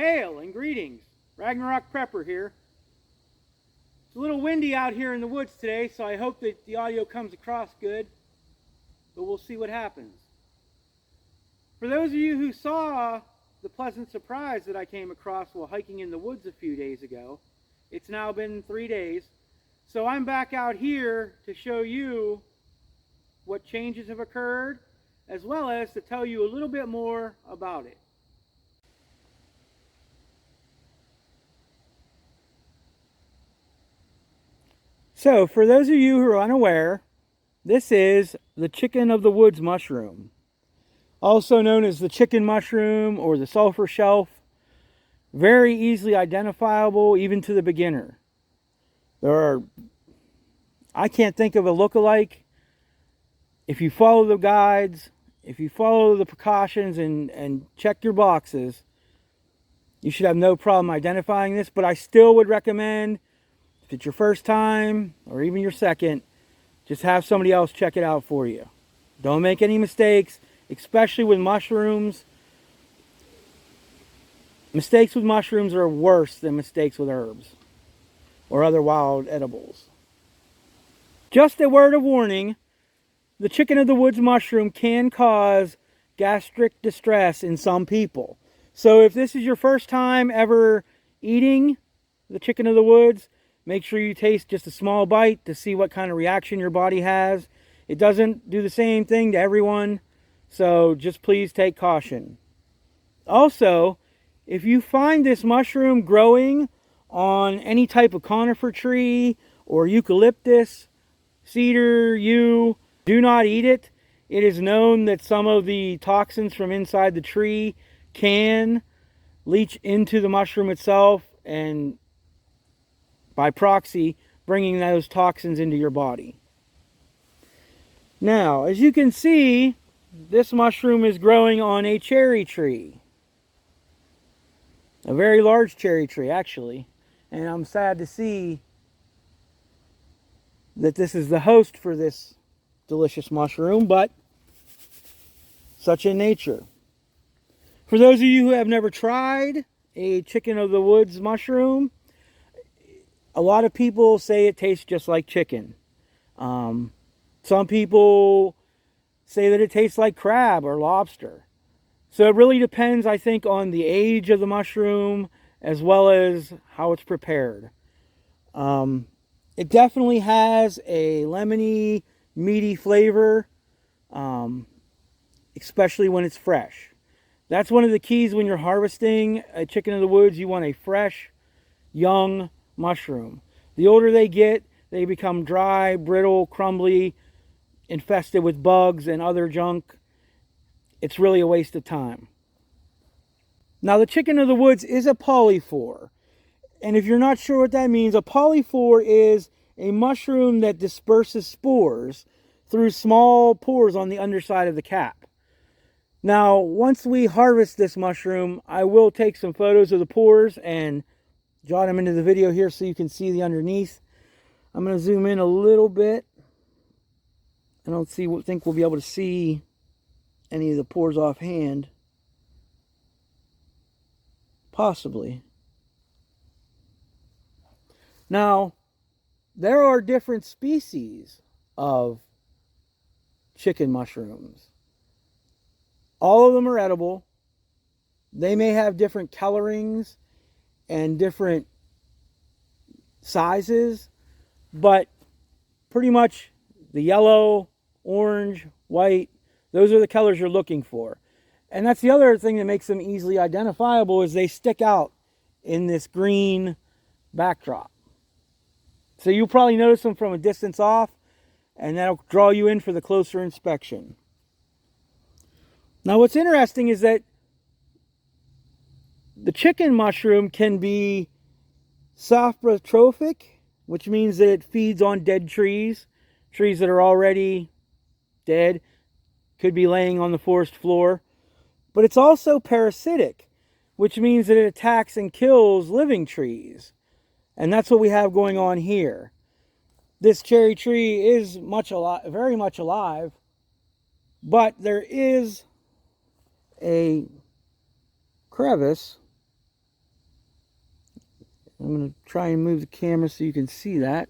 Hail and greetings. Ragnarok Prepper here. It's a little windy out here in the woods today, so I hope that the audio comes across good, but we'll see what happens. For those of you who saw the pleasant surprise that I came across while hiking in the woods a few days ago, it's now been 3 days, so I'm back out here to show you what changes have occurred, as well as to tell you a little bit more about it. So, for those of you who are unaware, this is the chicken of the woods mushroom, also known as the chicken mushroom or the sulphur shelf. Very easily identifiable even to the beginner. I can't think of a look-alike. If you follow the guides, if you follow the precautions and check your boxes, you should have no problem identifying this, but I still would recommend, if it's your first time or even your second, just have somebody else check it out for you. Don't make any mistakes, especially with mushrooms. Mistakes with mushrooms are worse than mistakes with herbs or other wild edibles. Just a word of warning, the chicken of the woods mushroom can cause gastric distress in some people. So if this is your first time ever eating the chicken of the woods, make sure you taste just a small bite to see what kind of reaction your body has. It doesn't do the same thing to everyone, so just please take caution. Also, if you find this mushroom growing on any type of conifer tree or eucalyptus, cedar, yew, do not eat it. It is known that some of the toxins from inside the tree can leach into the mushroom itself and by proxy, bringing those toxins into your body. Now, as you can see, this mushroom is growing on a cherry tree. A very large cherry tree, actually. And I'm sad to see that this is the host for this delicious mushroom, but such in nature. For those of you who have never tried a chicken of the woods mushroom, a lot of people say it tastes just like chicken. Some people say that it tastes like crab or lobster. So it really depends, I think, on the age of the mushroom as well as how it's prepared. It definitely has a lemony, meaty flavor, especially when it's fresh. That's one of the keys when you're harvesting a chicken of the woods. You want a fresh, young mushroom. The older they get, they become dry, brittle, crumbly, infested with bugs and other junk. It's really a waste of time. Now, the chicken of the woods is a polyphore. And if you're not sure what that means, a polyphore is a mushroom that disperses spores through small pores on the underside of the cap. Now, once we harvest this mushroom, I will take some photos of the pores and jot them into the video here so you can see the underneath. I'm going to zoom in a little bit. I don't think we'll be able to see any of the pores offhand. Possibly. Now, there are different species of chicken mushrooms. All of them are edible. They may have different colorings and different sizes, but pretty much the yellow, orange, white, those are the colors you're looking for. And that's the other thing that makes them easily identifiable, is they stick out in this green backdrop. So you'll probably notice them from a distance off, and that'll draw you in for the closer inspection. Now, what's interesting is that the chicken mushroom can be saprotrophic, which means that it feeds on dead trees that are already dead, could be laying on the forest floor. But it's also parasitic, which means that it attacks and kills living trees. And that's what we have going on here. This cherry tree is very much alive, but there is a crevice I'm going to try and move the camera so you can see that.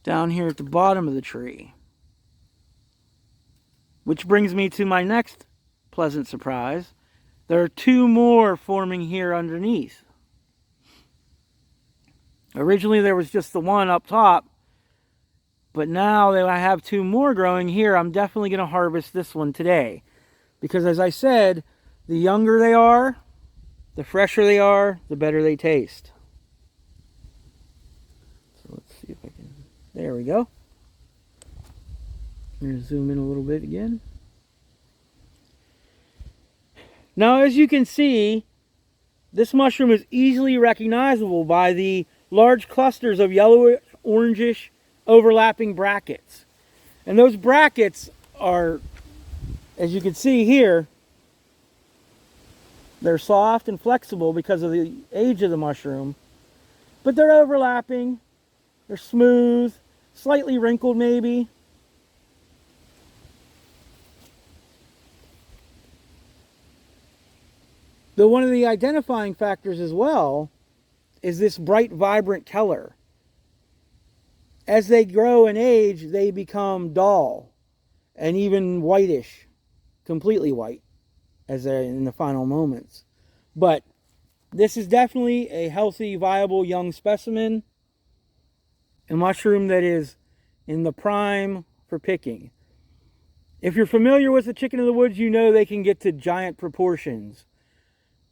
Down here at the bottom of the tree. Which brings me to my next pleasant surprise. There are two more forming here underneath. Originally there was just the one up top, but now that I have two more growing here, I'm definitely going to harvest this one today. Because as I said, the younger they are, the fresher they are, the better they taste. So let's see if I can, there we go. I'm going to zoom in a little bit again. Now, as you can see, this mushroom is easily recognizable by the large clusters of yellowish, orangish, overlapping brackets. And those brackets are, as you can see here, they're soft and flexible because of the age of the mushroom, but they're overlapping, they're smooth, slightly wrinkled maybe. Though one of the identifying factors as well is this bright, vibrant color. As they grow in age, they become dull and even whitish, completely white, as they're in the final moments. But this is definitely a healthy, viable young specimen, a mushroom that is in the prime for picking. If you're familiar with the chicken of the woods, you know they can get to giant proportions,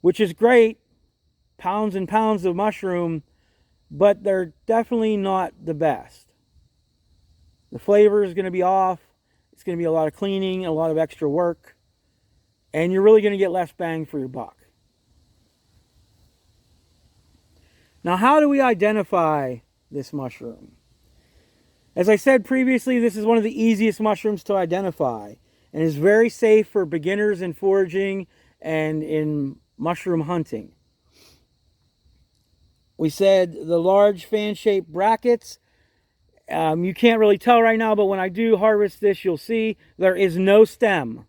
which is great, pounds and pounds of mushroom, but they're definitely not the best. The flavor is going to be off. It's going to be a lot of cleaning, a lot of extra work, and you're really going to get less bang for your buck. Now, how do we identify this mushroom? As I said previously, this is one of the easiest mushrooms to identify and is very safe for beginners in foraging and in mushroom hunting. We said the large fan-shaped brackets. You can't really tell right now, but when I do harvest this, you'll see there is no stem.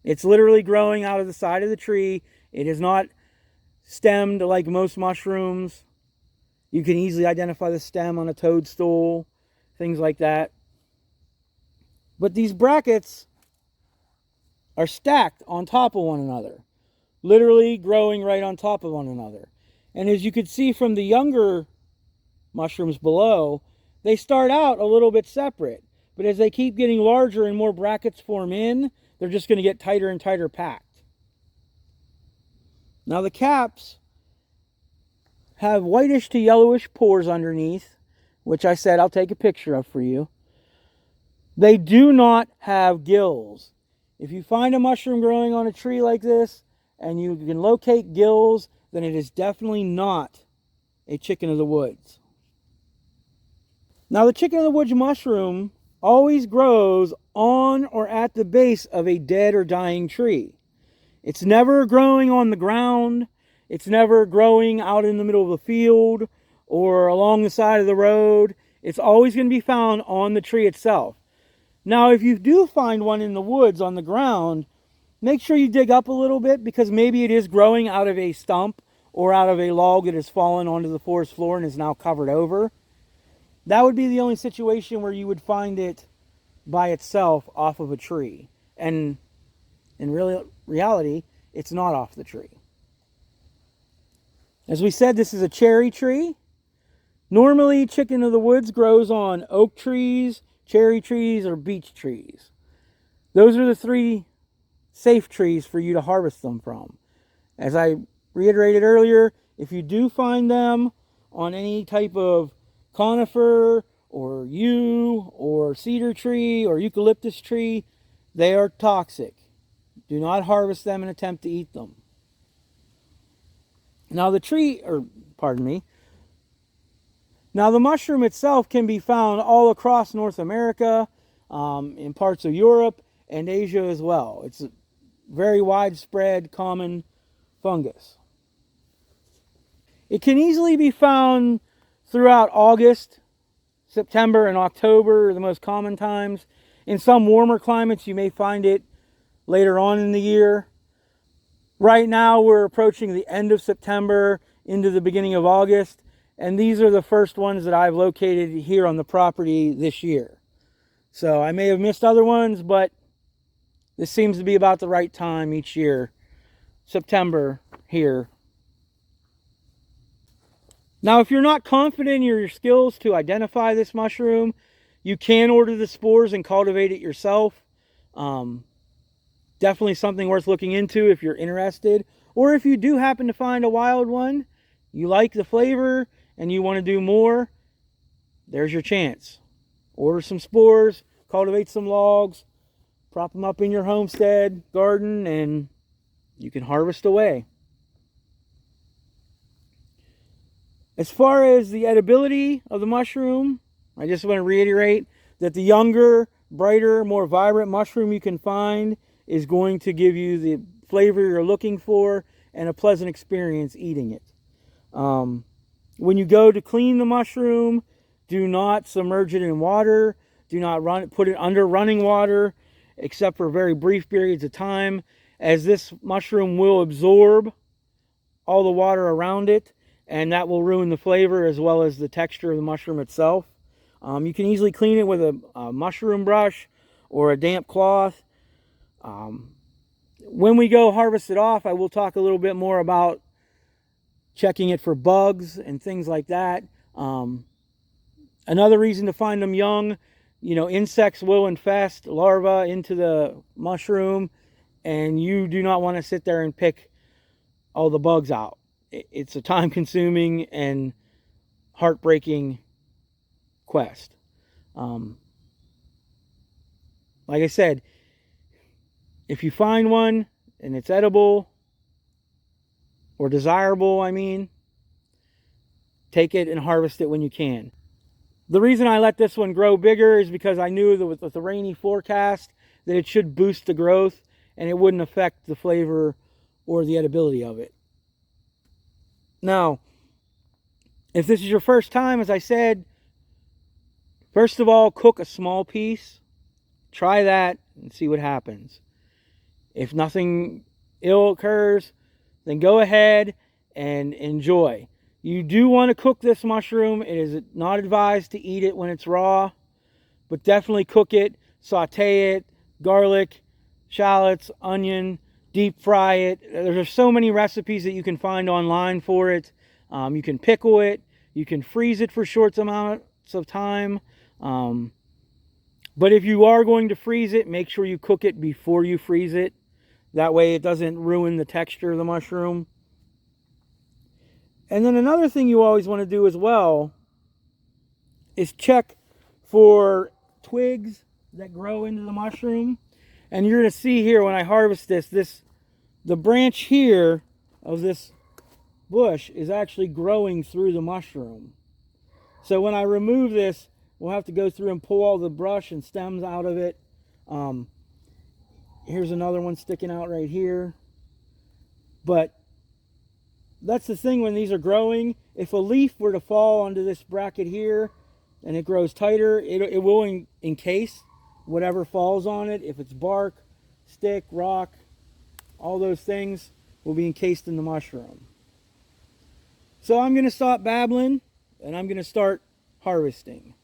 It's literally growing out of the side of the tree. It is not stemmed like most mushrooms. You can easily identify the stem on a toadstool, things like that. But these brackets are stacked on top of one another, literally growing right on top of one another. And as you can see from the younger mushrooms below, they start out a little bit separate. But as they keep getting larger and more brackets form in, they're just going to get tighter and tighter packed. Now the caps have whitish to yellowish pores underneath, which I said I'll take a picture of for you. They do not have gills. If you find a mushroom growing on a tree like this and you can locate gills, then it is definitely not a chicken of the woods. Now the chicken of the woods mushroom always grows on or at the base of a dead or dying tree. It's never growing on the ground. It's never growing out in the middle of the field or along the side of the road. It's always going to be found on the tree itself. Now, if you do find one in the woods on the ground, make sure you dig up a little bit, because maybe it is growing out of a stump or out of a log that has fallen onto the forest floor and is now covered over. That would be the only situation where you would find it by itself off of a tree. And in reality, it's not off the tree. As we said, this is a cherry tree. Normally, chicken of the woods grows on oak trees, cherry trees, or beech trees. Those are the three safe trees for you to harvest them from. As I reiterated earlier, if you do find them on any type of conifer or yew or cedar tree or eucalyptus tree, they are toxic. Do not harvest them and attempt to eat them. Now Now the mushroom itself can be found all across North America, in parts of Europe and Asia as well. It's a very widespread, common fungus. It can easily be found throughout August, September, and October are the most common times. In some warmer climates, you may find it later on in the year. Right now we're approaching the end of September into the beginning of August, and these are the first ones that I've located here on the property this year. So I may have missed other ones, but this seems to be about the right time each year. September here. Now, if you're not confident in your skills to identify this mushroom, you can order the spores and cultivate it yourself. Definitely something worth looking into if you're interested. Or if you do happen to find a wild one, you like the flavor and you want to do more, there's your chance. Order some spores, cultivate some logs, prop them up in your homestead garden, and you can harvest away. As far as the edibility of the mushroom, I just want to reiterate that the younger, brighter, more vibrant mushroom you can find is going to give you the flavor you're looking for and a pleasant experience eating it. When you go to clean the mushroom, do not submerge it in water. Do not put it under running water, except for very brief periods of time, as this mushroom will absorb all the water around it, and that will ruin the flavor as well as the texture of the mushroom itself. You can easily clean it with a mushroom brush or a damp cloth. When we go harvest it off, I will talk a little bit more about checking it for bugs and things like that. Another reason to find them young, insects will infest larvae into the mushroom, and you do not want to sit there and pick all the bugs out. It's a time-consuming and heartbreaking quest. Like I said, if you find one and it's edible or desirable, take it and harvest it when you can. The reason I let this one grow bigger is because I knew that with the rainy forecast that it should boost the growth and it wouldn't affect the flavor or the edibility of it. Now, if this is your first time, as I said, first of all, cook a small piece. Try that and see what happens. If nothing ill occurs, then go ahead and enjoy. You do want to cook this mushroom. It is not advised to eat it when it's raw, but definitely cook it, saute it, garlic, shallots, onion, deep fry it. There's so many recipes that you can find online for it. You can pickle it. You can freeze it for short amounts of time. But if you are going to freeze it, make sure you cook it before you freeze it. That way it doesn't ruin the texture of the mushroom. And then another thing you always want to do as well is check for twigs that grow into the mushroom. And you're going to see here when I harvest the branch here of this bush is actually growing through the mushroom. So when I remove this, we'll have to go through and pull all the brush and stems out of it. Here's another one sticking out right here. But that's the thing when these are growing. If a leaf were to fall onto this bracket here and it grows tighter, it will encase whatever falls on it. If it's bark, stick, rock, all those things will be encased in the mushroom. So I'm going to stop babbling and I'm going to start harvesting.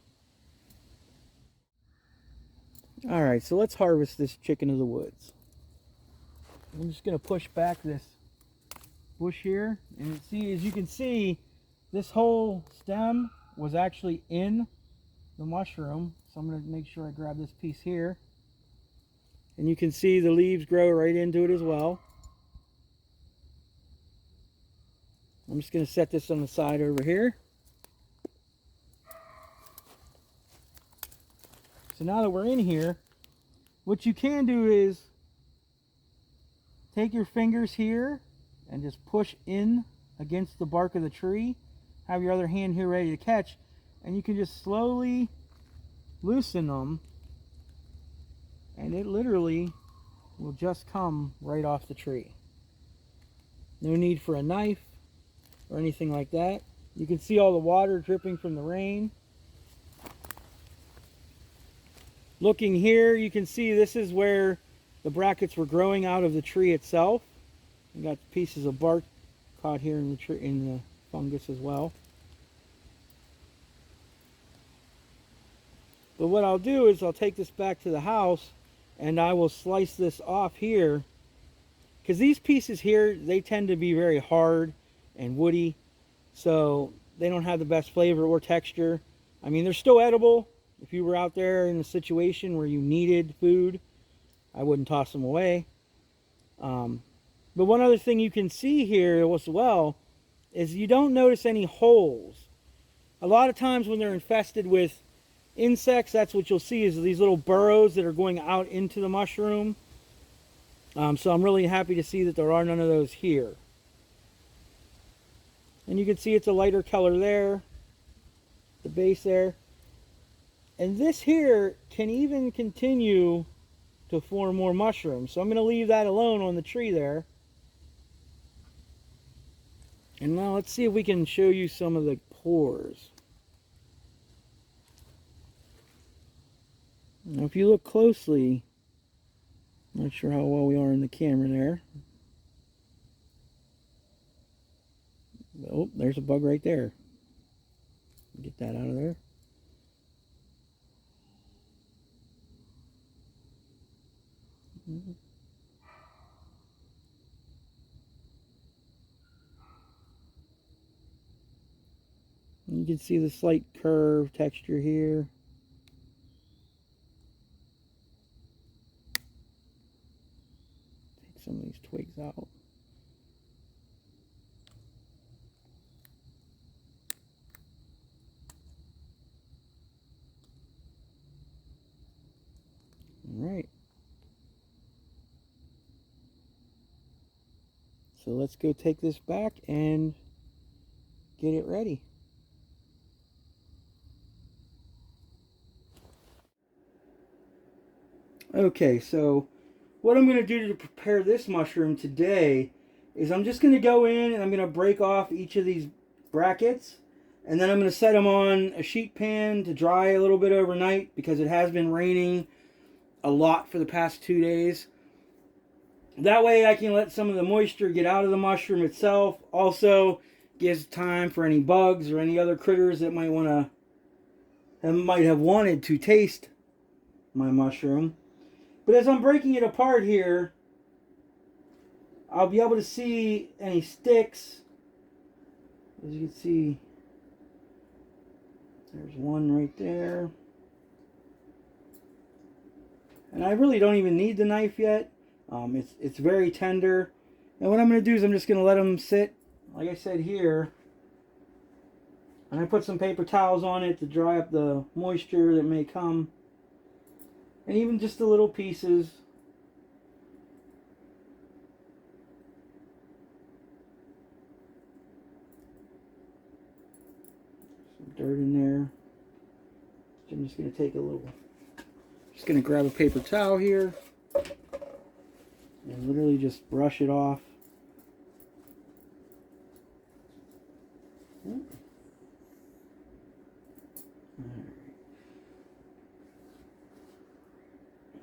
All right, so let's harvest this chicken of the woods. I'm just going to push back this bush here, and as you can see, this whole stem was actually in the mushroom. So I'm going to make sure I grab this piece here, and you can see the leaves grow right into it as well. I'm just going to set this on the side over here. So now that we're in here, what you can do is take your fingers here and just push in against the bark of the tree. Have your other hand here ready to catch, and you can just slowly loosen them, and it literally will just come right off the tree. No need for a knife or anything like that. You can see all the water dripping from the rain. Looking here, you can see this is where the brackets were growing out of the tree itself. We got pieces of bark caught here in the tree, in the fungus as well. But what I'll do is I'll take this back to the house and I will slice this off here, because these pieces here, they tend to be very hard and woody, so they don't have the best flavor or texture. I mean, they're still edible. If you were out there in a situation where you needed food, I wouldn't toss them away. But one other thing you can see here as well is you don't notice any holes. A lot of times when they're infested with insects, that's what you'll see, is these little burrows that are going out into the mushroom. So I'm really happy to see that there are none of those here. And you can see it's a lighter color there, the base there. And this here can even continue to form more mushrooms. So I'm going to leave that alone on the tree there. And now let's see if we can show you some of the pores. Now if you look closely, not sure how well we are in the camera there. Oh, there's a bug right there. Get that out of there. You can see the slight curve texture here. Take some of these twigs out. All right. So let's go take this back and get it ready. Okay, so what I'm going to do to prepare this mushroom today is I'm just going to go in and I'm going to break off each of these brackets, and then I'm going to set them on a sheet pan to dry a little bit overnight, because it has been raining a lot for the past 2 days. That way I can let some of the moisture get out of the mushroom itself. Also gives time for any bugs or any other critters that might have wanted to taste my mushroom. But as I'm breaking it apart here, I'll be able to see any sticks. As you can see, there's one right there. And I really don't even need the knife yet. It's very tender. And what I'm going to do is I'm just going to let them sit, like I said here. And I put some paper towels on it to dry up the moisture that may come. And even just the little pieces. Some dirt in there. So I'm just going to take a little, just going to grab a paper towel here and literally just brush it off.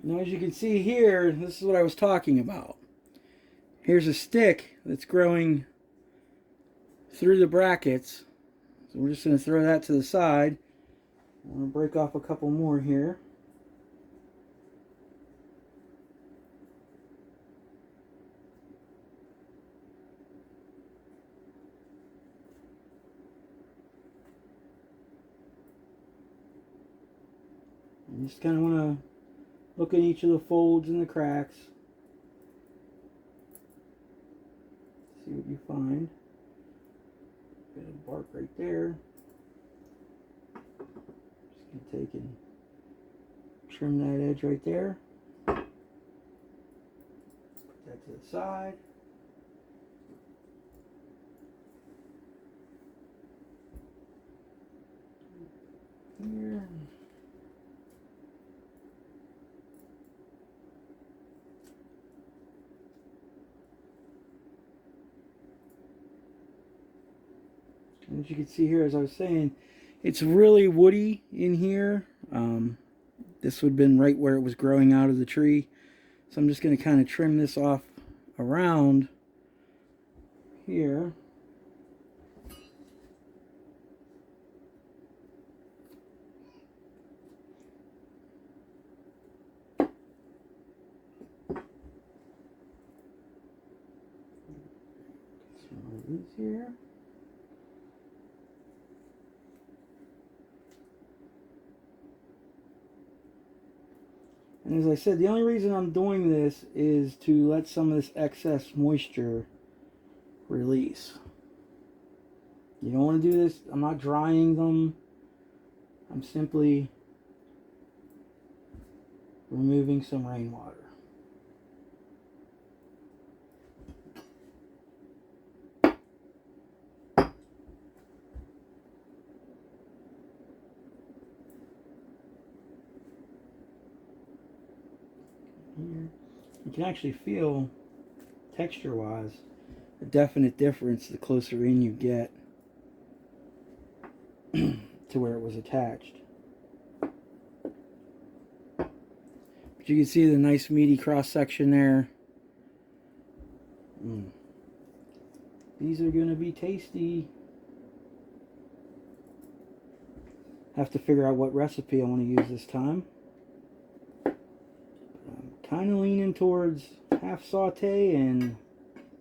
Now, as you can see here, this is what I was talking about. Here's a stick that's growing through the brackets. So we're just going to throw that to the side. I'm going to break off a couple more here. You just kind of want to look at each of the folds and the cracks. See what you find. Bit of bark right there. Just going to take and trim that edge right there. Put that to the side. Here. And as you can see here, as I was saying, it's really woody in here. This would have been right where it was growing out of the tree. So I'm just going to kind of trim this off around here. Some of these here. And as I said, the only reason I'm doing this is to let some of this excess moisture release. You don't want to do this. I'm not drying them. I'm simply removing some rainwater. Here. You can actually feel, texture-wise, a definite difference the closer in you get to where it was attached. But you can see the nice meaty cross section there. These are going to be tasty. Have to figure out what recipe I want to use this time. I'm kind of leaning towards half saute and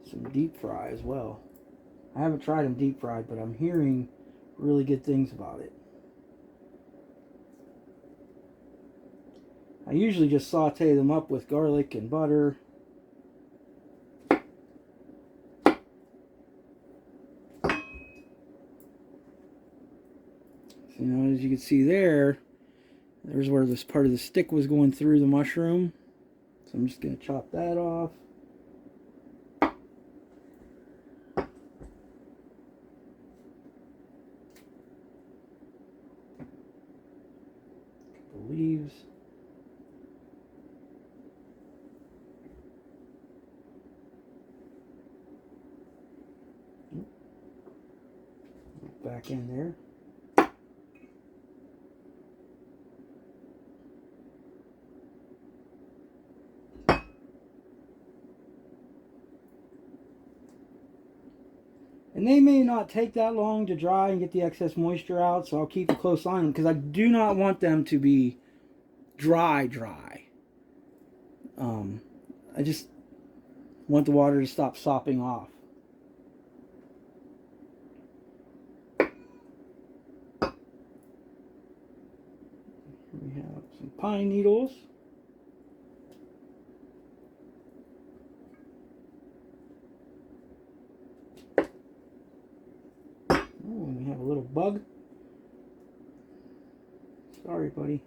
some deep fry as well. I haven't tried them deep fried, but I'm hearing really good things about it. I usually just saute them up with garlic and butter. So, you know, as you can see there's where this part of the stick was going through the mushroom. So I'm just going to chop that off. Couple leaves. Back in there. And they may not take that long to dry and get the excess moisture out, so I'll keep a close eye on them because I do not want them to be dry. I just want the water to stop sopping off. We have some pine needles. Oh, and we have a little bug. Sorry, buddy.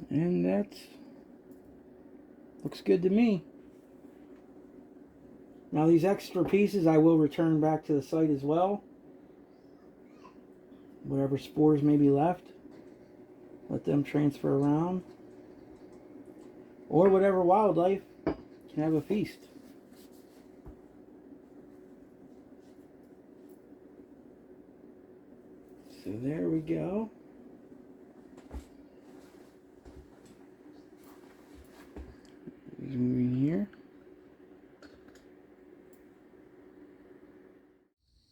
And that looks good to me. Now these extra pieces I will return back to the site as well. Whatever spores may be left, let them transfer around. Or whatever wildlife can have a feast. So there we go. Moving here.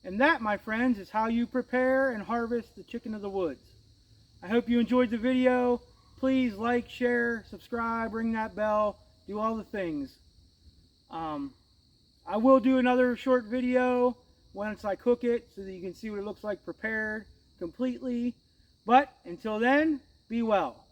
And that, my friends, is how you prepare and harvest the chicken of the woods. I hope you enjoyed the video. Please like, share, subscribe, ring that bell, do all the things. I will do another short video once I cook it so that you can see what it looks like prepared completely. But until then, be well.